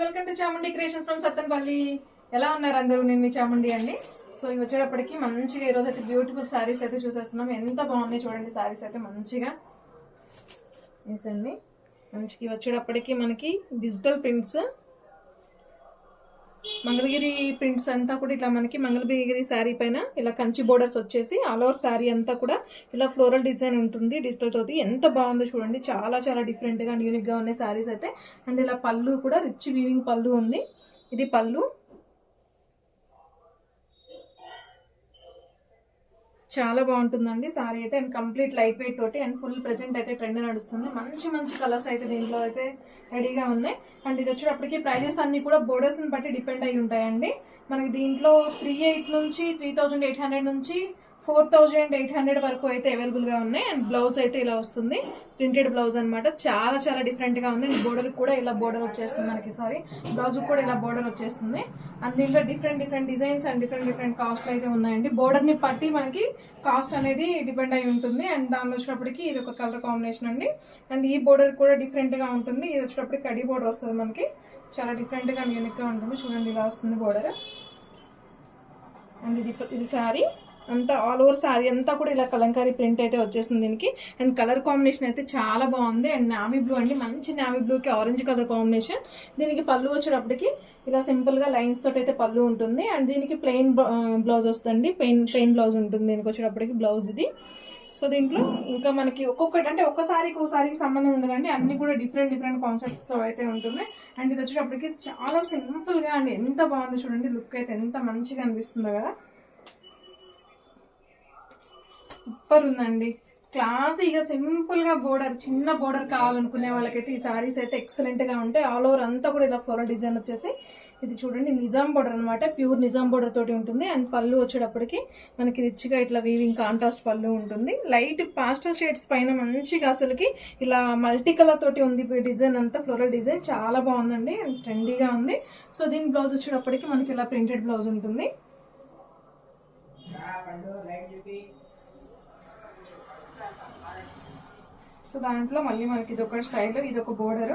Welcome to Chamundi creations from Sattenapalli. ఎలా ఉన్నారు అందరూ? నేను మీ చాముండి అండి. సో ఇవి వచ్చేటప్పటికి మంచిగా ఈరోజు అయితే బ్యూటిఫుల్ శారీస్ అయితే చూసేస్తున్నాం. ఎంత బాగున్నాయి చూడండి శారీస్ అయితే మంచిగా వేసండి. మంచిగా వచ్చేటప్పటికి మనకి డిజిటల్ ప్రింట్స్, మంగళగిరి ప్రింట్స్ అంతా కూడా ఇట్లా మనకి మంగళగిరి శారీ పైన ఇలా కంచి బోర్డర్స్ వచ్చేసి ఆల్ ఓవర్ శారీ అంతా కూడా ఇలా ఫ్లోరల్ డిజైన్ ఉంటుంది డిజిటల్ తోటి. ఎంత బాగుందో చూడండి, చాలా చాలా డిఫరెంట్ గా యూనిక్ గా ఉన్నాయి శారీస్ అయితే. అండ్ ఇలా పళ్ళు కూడా రిచ్ వీవింగ్ పళ్ళు ఉంది. ఇది పళ్ళు, చాలా బాగుంటుందండి సారీ అయితే. అండ్ కంప్లీట్ లైట్ వెయిట్ తోటి అండ్ ఫుల్ ప్రెజెంట్ అయితే ట్రెండ్ నడుస్తుంది. మంచి మంచి కలర్స్ అయితే దీంట్లో అయితే రెడీగా ఉన్నాయి. అండ్ ఇది వచ్చేటప్పటికి ప్రైజెస్ అన్ని కూడా బోర్డర్స్ ని బట్టి డిపెండ్ అయి ఉంటాయండి. మనకి దీంట్లో 3800 నుంచి 3800 నుంచి 4800 వరకు అయితే అవైలబుల్ గా ఉన్నాయి. అండ్ బ్లౌజ్ అయితే ఇలా వస్తుంది, ప్రింటెడ్ బ్లౌజ్ అనమాట. చాలా చాలా డిఫరెంట్ గా ఉంది. బోర్డర్ కూడా ఇలా బోర్డర్ వచ్చేస్తుంది మనకి. సారీ, బ్లౌజ్ కూడా ఇలా బోర్డర్ వచ్చేస్తుంది. అండ్ దీంట్లో different different designs and different different cost అయితే ఉన్నాయండి. బోర్డర్ ని బట్టి మనకి కాస్ట్ అనేది డిపెండ్ అయి ఉంటుంది. అండ్ దానిలో వచ్చినప్పటికి ఇది ఒక కలర్ కాంబినేషన్ అండి. అండ్ ఈ బోర్డర్ కూడా డిఫరెంట్ గా ఉంటుంది. ఇది వచ్చినప్పటికి కడి బోర్డర్ వస్తుంది మనకి. చాలా డిఫరెంట్ గా యూనిక్ గా ఉంటుంది. చూడండి ఇలా వస్తుంది బోర్డర్. అండ్ ఇది శారీ అంతా ఆల్ ఓవర్ శారీ అంతా కూడా ఇలా కలంకారీ ప్రింట్ అయితే వచ్చేసింది దీనికి. అండ్ కలర్ కాంబినేషన్ అయితే చాలా బాగుంది. అండ్ నావీ బ్లూ అండి, మంచి నావీ బ్లూకి ఆరెంజ్ కలర్ కాంబినేషన్. దీనికి పళ్ళు వచ్చేటప్పటికి ఇలా సింపుల్ గా లైన్స్ తోటి అయితే పళ్ళు ఉంటుంది. అండ్ దీనికి ప్లెయిన్ బ్లౌజ్ వస్తుంది, ప్లెయిన్ బ్లౌజ్ ఉంటుంది దీనికి వచ్చేటప్పటికి బ్లౌజ్ ఇది. సో దీంట్లో ఇంకా మనకి ఒక్కొక్కటి అంటే ఒక్కసారికి సంబంధం ఉండదండి, అన్ని కూడా డిఫరెంట్ డిఫరెంట్ కాన్సెప్ట్ తో అయితే ఉంటుంది. అండ్ ఇది వచ్చేటప్పటికి చాలా సింపుల్ గా అండి, ఎంత బాగుంది చూడండి. లుక్ అయితే ఎంత మంచిగా అనిపిస్తుందో కదా, సూపర్ ఉందండి. క్లాసీగా సింపుల్ గా బోర్డర్, చిన్న బోర్డర్ కావాలనుకునే వాళ్ళకైతే ఈ సారీస్ అయితే ఎక్సలెంట్ గా ఉంటాయి. ఆల్ ఓవర్ అంతా కూడా ఇలా ఫ్లోరల్ డిజైన్ వచ్చేసి ఇది చూడండి నిజాం బోర్డర్ అనమాట, ప్యూర్ నిజాం బోర్డర్ తోటి ఉంటుంది. అండ్ పళ్ళు వచ్చేటప్పటికి మనకి రిచ్ గా ఇట్లా వీవింగ్ కాంట్రాస్ట్ పళ్ళు ఉంటుంది. లైట్ పాస్టల్ షేడ్స్ పైన మంచిగా అసలుకి ఇలా మల్టీ కలర్ తోటి ఉంది డిజైన్ అంతా, ఫ్లోరల్ డిజైన్ చాలా బాగుందండి అండ్ ట్రెండీగా ఉంది. సో దీని బ్లౌజ్ వచ్చేటప్పటికి మనకి ఇలా ప్రింటెడ్ బ్లౌజ్ ఉంటుంది. సో దాంట్లో మళ్ళీ మనకి ఇది ఒక స్టైల్, ఇది ఒక బోర్డర్.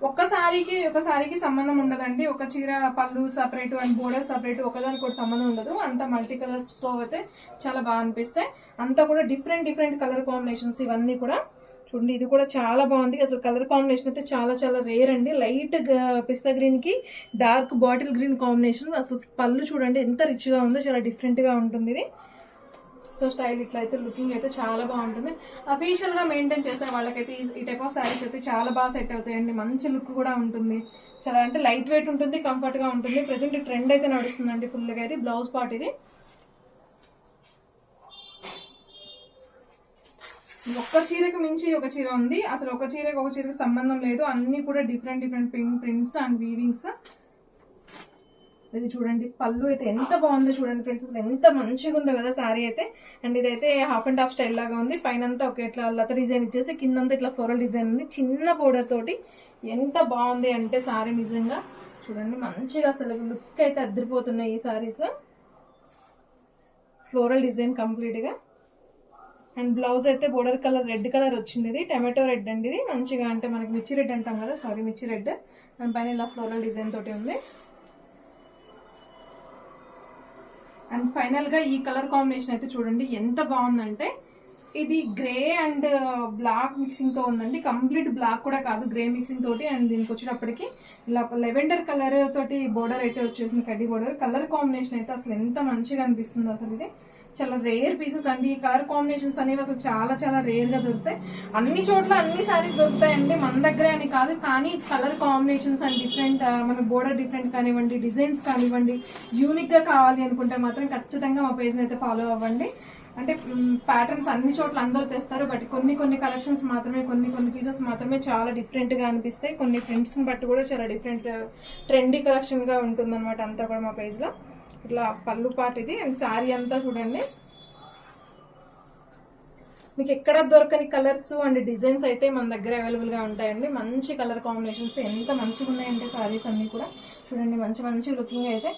ఒకసారికి సంబంధం ఉండదండి. ఒక చీర పళ్ళు సపరేట్ అండ్ బోర్డర్ సపరేట్, ఒకదానికి కూడా సంబంధం ఉండదు. అంతా మల్టీ కలర్స్ తో అయితే చాలా బాగా అనిపిస్తాయి. అంతా కూడా డిఫరెంట్ డిఫరెంట్ కలర్ కాంబినేషన్స్ ఇవన్నీ కూడా చూడండి. ఇది కూడా చాలా బాగుంది. అసలు కలర్ కాంబినేషన్ అయితే చాలా చాలా రేర్ అండి. లైట్ పిస్తా గ్రీన్ కి డార్క్ బాటిల్ గ్రీన్ కాంబినేషన్. అసలు పళ్ళు చూడండి ఎంత రిచ్ గా ఉందో, చాలా డిఫరెంట్ గా ఉంటుంది ఇది. సో స్టైల్ ఇట్లా అయితే లుకింగ్ అయితే చాలా బాగుంటుంది. అఫీషియల్ గా మెయింటైన్ చేసే వాళ్ళకైతే ఈ టైప్ ఆఫ్ శారీస్ అయితే చాలా బాగా సెట్ అవుతాయండి. మంచి లుక్ కూడా ఉంటుంది, చాలా అంటే లైట్ వెయిట్ ఉంటుంది, కంఫర్ట్ గా ఉంటుంది. ప్రెసెంట్ ట్రెండ్ అయితే నడుస్తుందండి ఫుల్ గా. ఇది బ్లౌజ్ పార్ట్. ఇది ఒక్క చీరకు మించి ఒక చీర ఉంది. అసలు ఒక చీరకు సంబంధం లేదు. అన్ని కూడా డిఫరెంట్ డిఫరెంట్ ప్రింట్స్ అండ్ వీవింగ్స్. ఇది చూడండి పళ్ళు అయితే ఎంత బాగుందో చూడండి ఫ్రెండ్స్, అసలు ఎంత మంచిగా ఉందో కదా శారీ అయితే. అండ్ ఇదైతే హాఫ్ అండ్ హాఫ్ స్టైల్ లాగా ఉంది. పైన ఒక ఇట్లా లత డిజైన్ ఇచ్చేసి కిందంతా ఇట్లా ఫ్లోరల్ డిజైన్ ఉంది చిన్న బోర్డర్ తోటి. ఎంత బాగుంది అంటే శారీ నిజంగా చూడండి, మంచిగా అసలు లుక్ అయితే అద్దరిపోతున్నాయి ఈ శారీస్. ఫ్లోరల్ డిజైన్ కంప్లీట్ గా. అండ్ బ్లౌజ్ అయితే బోర్డర్ కలర్ రెడ్ కలర్ వచ్చింది. ఇది టమాటో రెడ్ అండి. ఇది మంచిగా అంటే మనకి మిర్చి రెడ్ అంటాం కదా, సారీ మిర్చి రెడ్. దాని పైన ఇలా ఫ్లోరల్ డిజైన్ తోటి ఉంది. అండ్ ఫైనల్ గా ఈ కలర్ కాంబినేషన్ అయితే చూడండి ఎంత బాగుందంటే, ఇది గ్రే అండ్ బ్లాక్ మిక్సింగ్ తో ఉందండి. కంప్లీట్ బ్లాక్ కూడా కాదు, గ్రే మిక్సింగ్ తోటి. అండ్ దీనికి వచ్చేటప్పటికి ఇలా లెవెండర్ కలర్ తోటి బోర్డర్ అయితే వచ్చేసింది, కడ్డీ బోర్డర్. కలర్ కాంబినేషన్ అయితే అసలు ఎంత మంచిగా అనిపిస్తుంది. అసలు ఇది చాలా రేర్ పీసెస్ అండి. ఈ కలర్ కాంబినేషన్స్ అనేవి అసలు చాలా చాలా రేర్ గా దొరుకుతాయి. అన్ని చోట్ల అన్ని సారీస్ దొరుకుతాయండి, మన దగ్గరే అని కాదు. కానీ కలర్ కాంబినేషన్స్ అండ్ డిఫరెంట్, మన బోర్డర్ డిఫరెంట్ కానివ్వండి, డిజైన్స్ కానివ్వండి, యూనిక్ గా కావాలి అనుకుంటే మాత్రం ఖచ్చితంగా మా పేజ్ అయితే ఫాలో అవ్వండి. అంటే ప్యాటర్న్స్ అన్ని చోట్ల అందరూ తెస్తారు, బట్ కొన్ని కలెక్షన్స్ మాత్రమే, కొన్ని పీసెస్ మాత్రమే చాలా డిఫరెంట్ గా అనిపిస్తాయి. కొన్ని ట్రెండ్స్ ని బట్టి కూడా చాలా డిఫరెంట్ ట్రెండీ కలెక్షన్ గా ఉంటుంది అనమాట అంతా కూడా మా పేజ్ లో. ఇట్లా పళ్ళు పార్ట్ ఇది. అండ్ శారీ అంతా చూడండి మీకు ఎక్కడ దొరకని కలర్స్ అండ్ డిజైన్స్ అయితే మన దగ్గర అవైలబుల్ గా ఉంటాయండి. మంచి కలర్ కాంబినేషన్స్ ఎంత మంచిగా ఉన్నాయంటే శారీస్ అన్ని కూడా చూడండి, మంచి మంచి లుకింగ్ అయితే.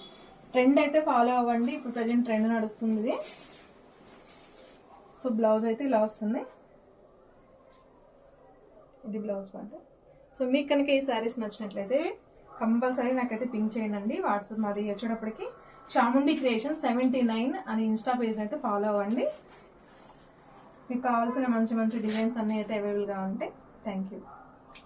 ట్రెండ్ అయితే ఫాలో అవ్వండి, ఇప్పుడు ప్రజెంట్ ట్రెండ్ నడుస్తుంది ఇది. సో బ్లౌజ్ అయితే ఇలా వస్తుంది, ఇది బ్లౌజ్ పార్ట్. సో మీకు కనుక ఈ శారీస్ నచ్చినట్లయితే కంపల్సరీ నాకైతే పింక్ చేయండి. వాట్సాప్ మాది వచ్చేటప్పటికి చాముండి క్రియేషన్ 79 అని ఇన్స్టా పేజ్ అయితే ఫాలో అవ్వండి. మీకు కావాల్సిన మంచి మంచి డిజైన్స్ అన్నీ అయితే అవైలబుల్గా ఉంటాయి. Thank you.